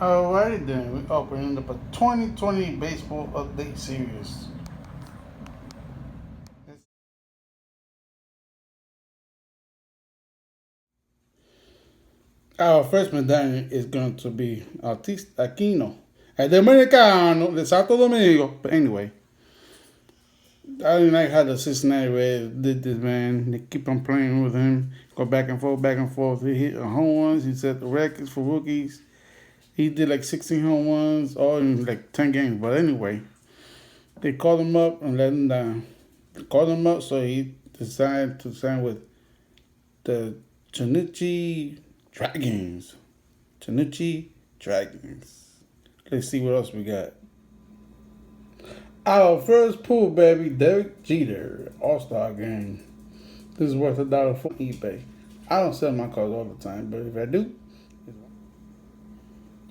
Alrighty then, we opening up a 2020 baseball update series. Our first medallion is going to be Artista Aquino, el Dominicano de Santo Domingo. But anyway, I didn't like how the Cincinnati Reds did this, man. They keep on playing with him, go back and forth, back and forth. He hit home runs. He set the records for rookies. He did like 16 home runs, all in like 10 games. But anyway, they called him up and let him down. They called him up, so he decided to sign with the Chunichi Dragons. Chunichi Dragons. Let's see what else we got. Our first pool, baby, Derek Jeter, All-Star game. This is worth $1 for eBay. I don't sell my cards all the time, but if I do,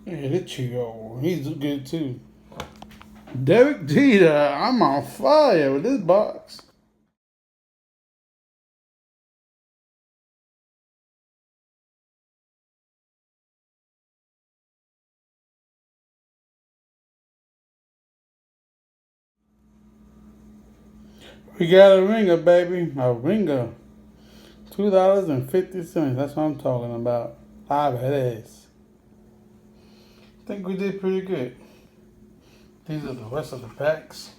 yeah, this Chico, he's good too. Derek Jeter, I'm on fire with this box. We got a ringer, baby. A ringer. $2.50. That's what I'm talking about. Ah, it is. I think we did pretty good. These are the rest of the packs.